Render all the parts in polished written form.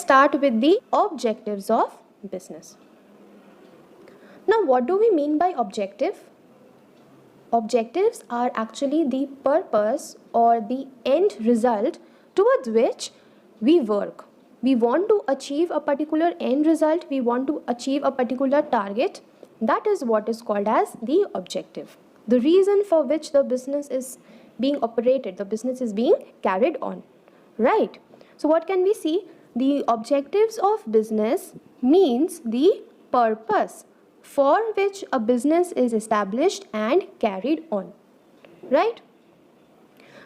let's start with the objectives of business. Now, what do we mean by objective? Objectives are actually the purpose or the end result towards which we work. We want to achieve a particular end result, we want to achieve a particular target. That is what is called as the objective. The reason for which the business is being operated, the business is being carried on, right? So what can we see? The objectives of business means the purpose for which a business is established and carried on, right?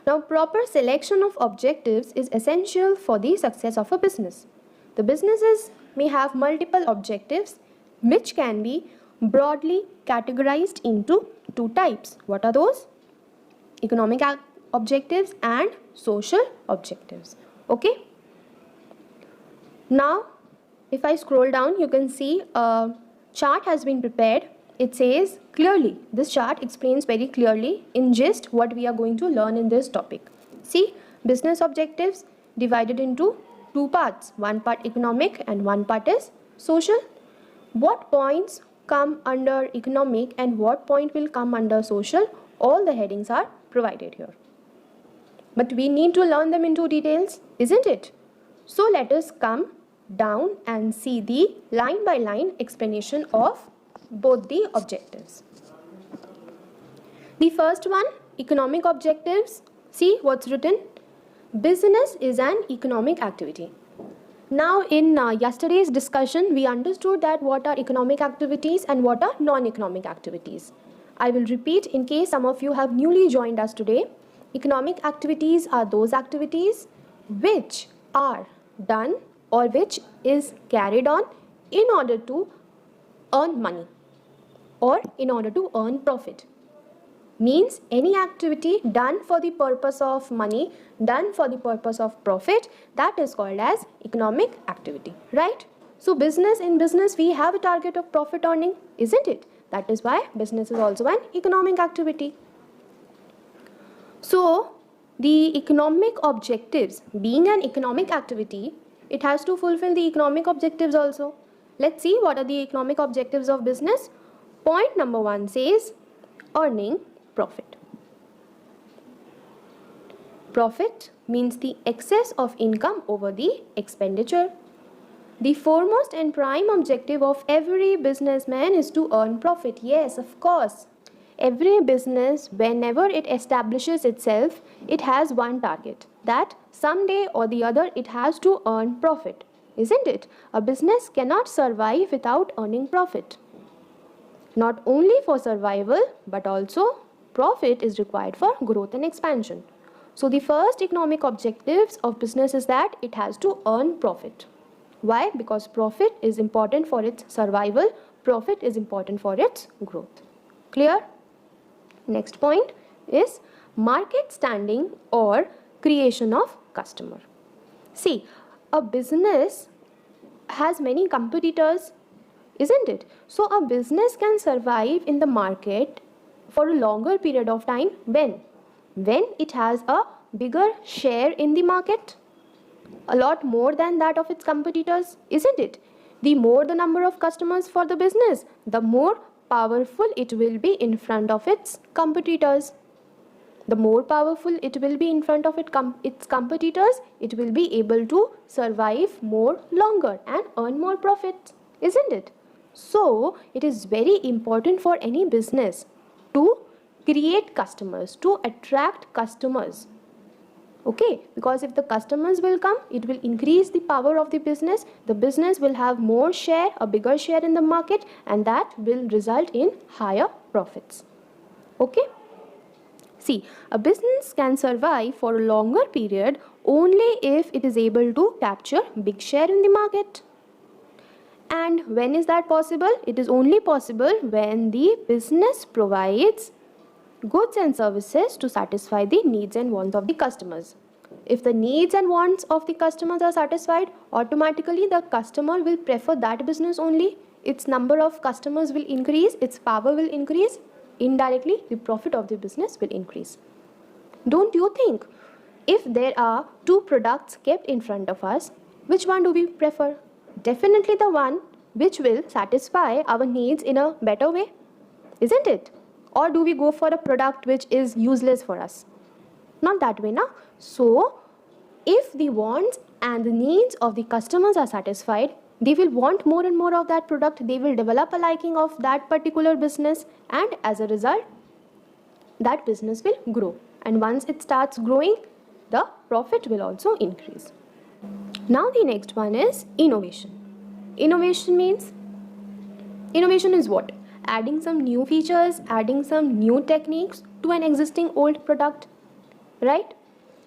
Now, proper selection of objectives is essential for the success of a business. The businesses may have multiple objectives which can be broadly categorized into two types. What are those? Economic objectives and social objectives. Okay. Now, if I scroll down, you can see a chart has been prepared. It says clearly, this chart explains very clearly in gist what we are going to learn in this topic. See, business objectives divided into two parts. One part economic and one part is social. What points come under economic and what point will come under social? All the headings are provided here. But we need to learn them into details, isn't it? So let us come down and see the line by line explanation of both the objectives. The first one, economic objectives. See what's written. Business is an economic activity. Now in yesterday's discussion, we understood that what are economic activities and what are non-economic activities. I will repeat in case some of you have newly joined us today. Economic activities are those activities which are done or which is carried on in order to earn money or in order to earn profit. Means any activity done for the purpose of money, done for the purpose of profit, that is called as economic activity, right? So in business we have a target of profit earning, isn't it? That is why business is also an economic activity. So the economic objectives, being an economic activity, it has to fulfill the economic objectives also. Let's see what are the economic objectives of business. Point number 1 says earning profit. Profit means the excess of income over the expenditure. The foremost and prime objective of every businessman is to earn profit. Yes, of course. Every business, whenever it establishes itself, it has one target, that someday or the other it has to earn profit, isn't it? A business cannot survive without earning profit. Not only for survival, but also profit is required for growth and expansion. So the first economic objectives of business is that it has to earn profit. Why? Because profit is important for its survival, profit is important for its growth. Clear? Next point is market standing or creation of customer. See, a business has many competitors, isn't it? So a business can survive in the market for a longer period of time when it has a bigger share in the market, a lot more than that of its competitors, isn't it? The more the number of customers for the business, the more powerful it will be in front of its competitors. The more powerful it will be in front of its competitors, it will be able to survive more longer and earn more profits, isn't it? So it is very important for any business to create customers, to attract customers. Okay, because if the customers will come, it will increase the power of the business will have more share, a bigger share in the market, and that will result in higher profits. Okay, see, a business can survive for a longer period only if it is able to capture big share in the market. And when is that possible? It is only possible when the business provides goods and services to satisfy the needs and wants of the customers. If the needs and wants of the customers are satisfied, automatically the customer will prefer that business only. Its number of customers will increase, its power will increase. Indirectly, the profit of the business will increase. Don't you think? If there are two products kept in front of us, Which one do we prefer? Definitely the one which will satisfy our needs in a better way, isn't it? Or do we go for a product which is useless for us? Not that way, na? So, if the wants and the needs of the customers are satisfied, they will want more and more of that product, they will develop a liking of that particular business, and as a result, that business will grow. And once it starts growing, the profit will also increase. Now the next one is innovation. Innovation is what? Adding some new features, adding some new techniques to an existing old product, right?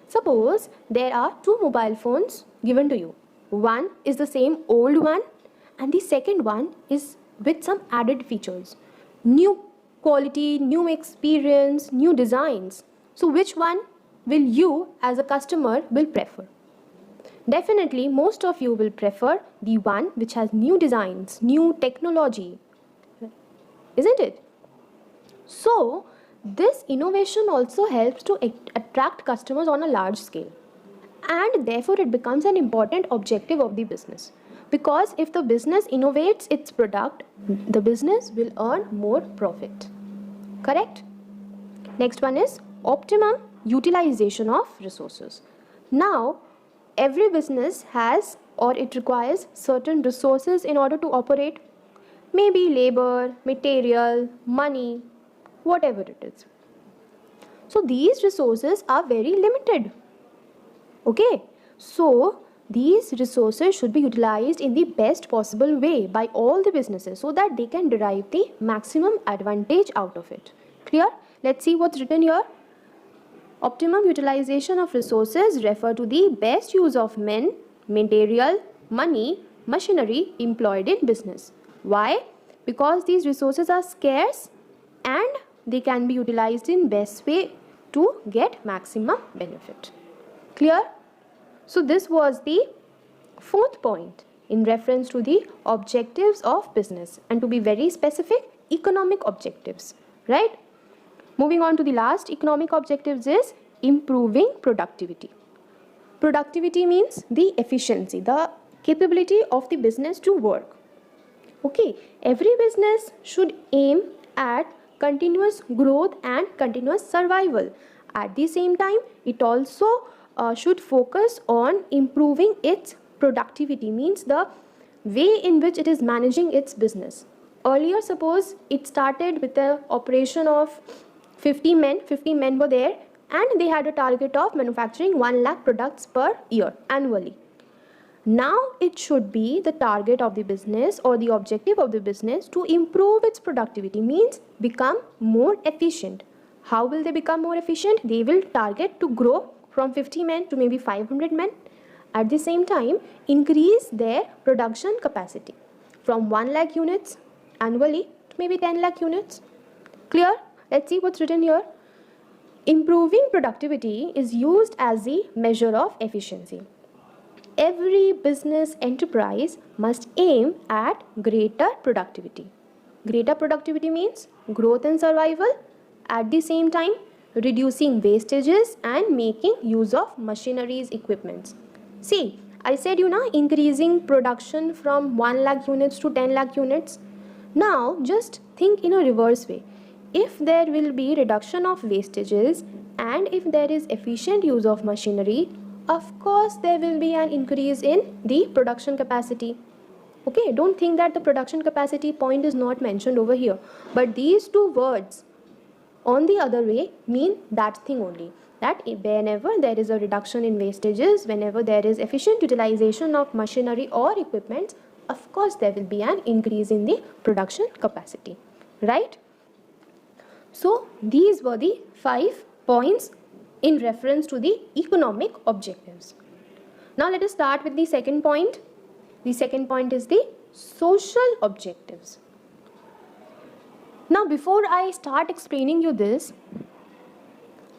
Suppose there are two mobile phones given to you. One is the same old one and the second one is with some added features. New quality, new experience, new designs. So which one will you as a customer will prefer? Definitely most of you will prefer the one which has new designs, new technology, isn't it? So this innovation also helps to attract customers on a large scale, and therefore it becomes an important objective of the business, because if the business innovates its product, the business will earn more profit. Correct? Next one is optimum utilization of resources. Now every business has or it requires certain resources in order to operate. Maybe labor, material, money, whatever it is. So these resources are very limited. Okay, so these resources should be utilized in the best possible way by all the businesses so that they can derive the maximum advantage out of it. Clear? Let's see what's written here. Optimum utilization of resources refer to the best use of men, material, money, machinery employed in business. Why? Because these resources are scarce and they can be utilized in best way to get maximum benefit. Clear? So this was the fourth point in reference to the objectives of business, and to be very specific, economic objectives, right? Moving on to the last economic objectives is improving productivity. Productivity means the efficiency, the capability of the business to work. Okay, every business should aim at continuous growth and continuous survival. At the same time, it also should focus on improving its productivity, means the way in which it is managing its business. Earlier, suppose it started with the operation of 50 men were there, and they had a target of manufacturing 1 lakh products per year annually. Now it should be the target of the business or the objective of the business to improve its productivity, means become more efficient. How will they become more efficient? They will target to grow from 50 men to maybe 500 men. At the same time, increase their production capacity from 1 lakh units annually to maybe 10 lakh units. Clear? Let's see what's written here. Improving productivity is used as the measure of efficiency. Every business enterprise must aim at greater productivity. Greater productivity means growth and survival, at the same time reducing wastages and making use of machineries, equipments. See, I said increasing production from 1 lakh units to 10 lakh units. Now just think in a reverse way. If there will be reduction of wastages and if there is efficient use of machinery, of course there will be an increase in the production capacity. Okay, don't think that the production capacity point is not mentioned over here, but these two words on the other way mean that thing only, that whenever there is a reduction in wastages, whenever there is efficient utilization of machinery or equipment, of course there will be an increase in the production capacity, right? So these were the 5 points in reference to the economic objectives. Now let us start with the second point. The second point is the social objectives. Now before I start explaining you this,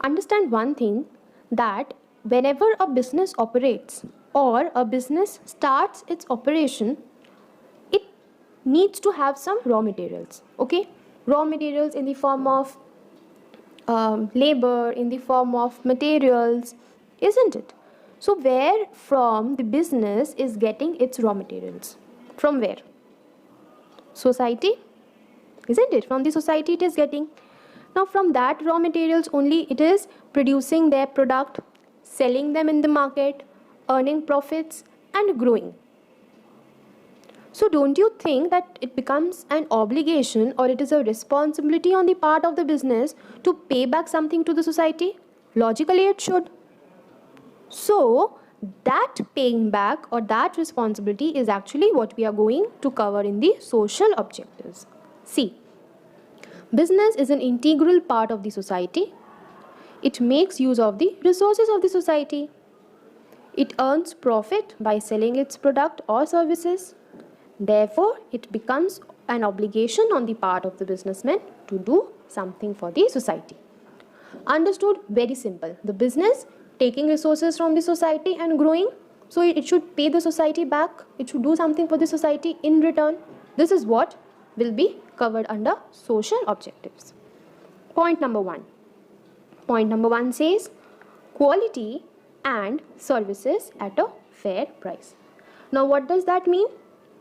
understand one thing, that whenever a business operates or a business starts its operation, it needs to have some raw materials. Okay, raw materials in the form of labor, in the form of materials, isn't it? So where from the business is getting its raw materials? From where? Society, isn't it? From the society it is getting. Now from that raw materials only it is producing their product, selling them in the market, earning profits and growing. So don't you think that it becomes an obligation or it is a responsibility on the part of the business to pay back something to the society? Logically it should. So that paying back or that responsibility is actually what we are going to cover in the social objectives. See, business is an integral part of the society. It makes use of the resources of the society. It earns profit by selling its product or services. Therefore, it becomes an obligation on the part of the businessman to do something for the society. Understood? Very simple. The business taking resources from the society and growing, so it should pay the society back. It should do something for the society in return. This is what will be covered under social objectives. Point number 1. Point number 1 says quality and services at a fair price. Now what does that mean?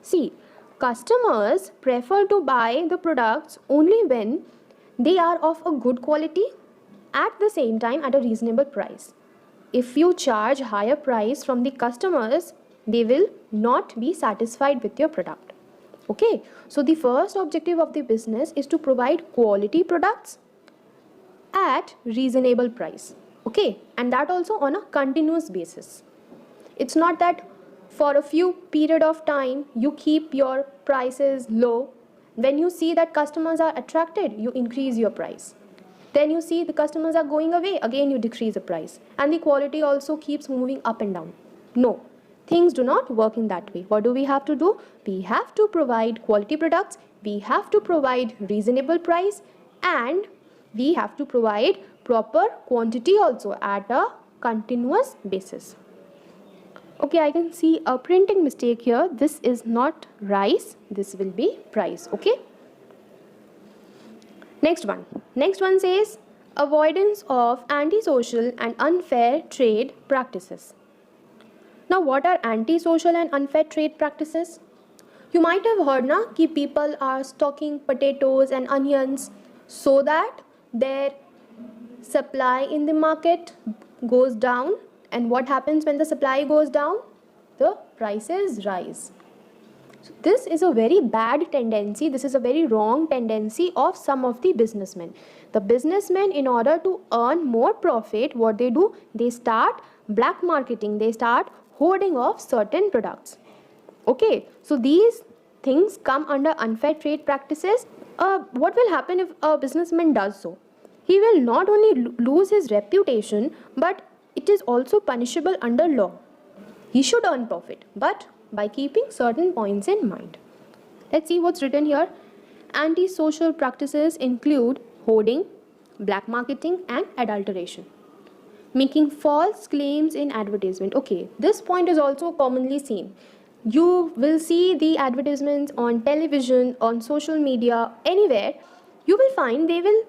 See, customers prefer to buy the products only when they are of a good quality at the same time at a reasonable price. If you charge higher price from the customers, they will not be satisfied with your product. Okay, so the first objective of the business is to provide quality products at reasonable price. Okay, and that also on a continuous basis. It's not that for a few period of time you keep your prices low. When you see that customers are attracted, you increase your price. Then you see the customers are going away, again you decrease the price. And the quality also keeps moving up and down. No, things do not work in that way. What do we have to do? We have to provide quality products, we have to provide reasonable price, and we have to provide proper quantity also at a continuous basis. Okay, I can see a printing mistake here. This is not rice, this will be price. Okay. Next one says avoidance of antisocial and unfair trade practices. Now what are antisocial and unfair trade practices? You might have heard na ki people are stocking potatoes and onions so that their supply in the market goes down. And what happens when the supply goes down? The prices rise. So this is a very bad tendency. This is a very wrong tendency of some of the businessmen. The businessmen, in order to earn more profit, what they do? They start black marketing. They start hoarding of certain products. Okay, so these things come under unfair trade practices. What will happen if a businessman does so? He will not only lose his reputation, but it is also punishable under law. He should earn profit, but by keeping certain points in mind. Let's see what's written here. Antisocial practices include hoarding, black marketing and adulteration. Making false claims in advertisement. Okay, this point is also commonly seen. You will see the advertisements on television, on social media, anywhere. You will find they will,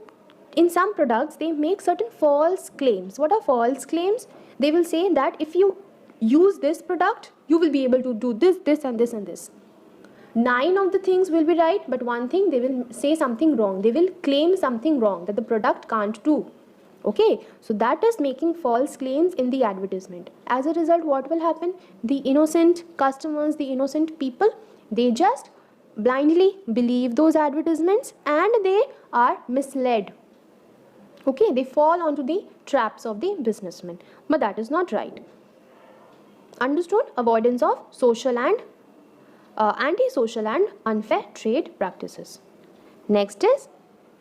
in some products, they make certain false claims. What are false claims? They will say that if you use this product, you will be able to do this, this and this and this. 9 of the things will be right, but one thing they will say something wrong. They will claim something wrong that the product can't do. Okay, so that is making false claims in the advertisement. As a result, what will happen? The innocent customers, the innocent people, they just blindly believe those advertisements and they are misled. Okay, they fall onto the traps of the businessman. But that is not right. Understood? Avoidance of social and anti-social and unfair trade practices. Next is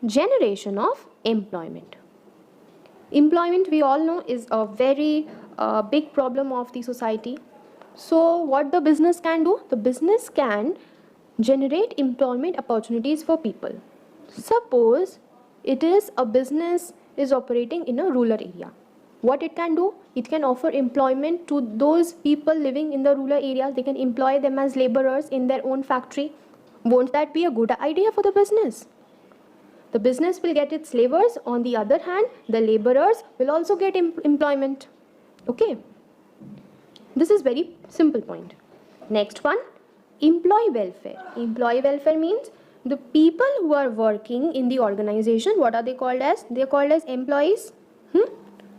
generation of employment. Employment, we all know, is a very big problem of the society. So what the business can do? The business can generate employment opportunities for people. Suppose it is a business is operating in a rural area. What it can do? It can offer employment to those people living in the rural areas. They can employ them as laborers in their own factory. Won't that be a good idea for the business? The business will get its laborers. On the other hand, the laborers will also get employment. Okay. This is very simple point. Next one, employee welfare. Employee welfare means the people who are working in the organization, what are they called as? They are called as employees.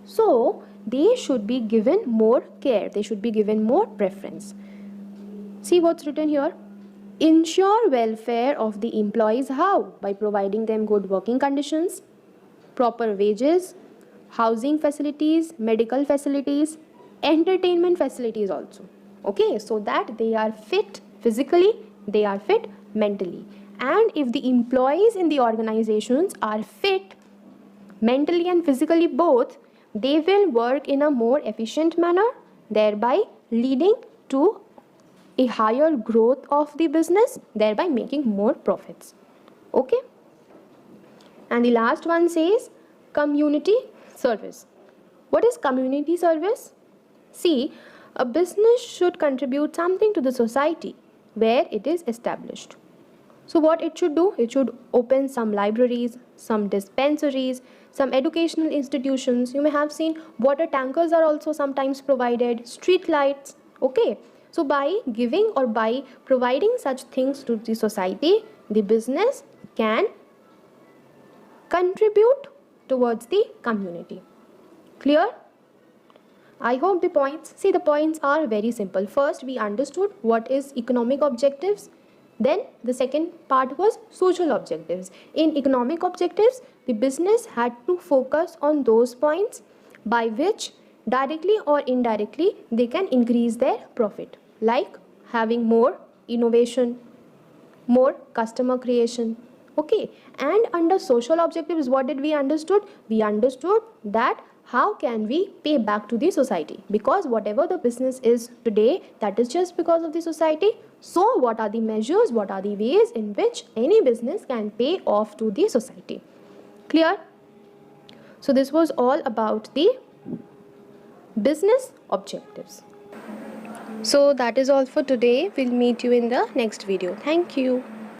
So they should be given more care, they should be given more preference. See what's written here. Ensure welfare of the employees. How? By providing them good working conditions, proper wages, housing facilities, medical facilities, entertainment facilities also. Okay, so that they are fit physically, they are fit mentally. And if the employees in the organizations are fit mentally and physically both, they will work in a more efficient manner, thereby leading to a higher growth of the business, thereby making more profits. Okay. And the last one says community service. What is community service? See, a business should contribute something to the society where it is established. So what it should do? It should open some libraries, some dispensaries, some educational institutions. You may have seen water tankers are also sometimes provided, street lights. Okay. So by giving or by providing such things to the society, the business can contribute towards the community. Clear? I hope the points are very simple. First, we understood what is economic objectives. Then the second part was social objectives. In economic objectives, the business had to focus on those points by which directly or indirectly they can increase their profit, like having more innovation, more customer creation. Okay, and under social objectives, what did we understood? We understood that how can we pay back to the society, because whatever the business is today, that is just because of the society. So what are the measures, what are the ways in which any business can pay off to the society? Clear? So this was all about the business objectives. So that is all for today. We'll meet you in the next video. Thank you.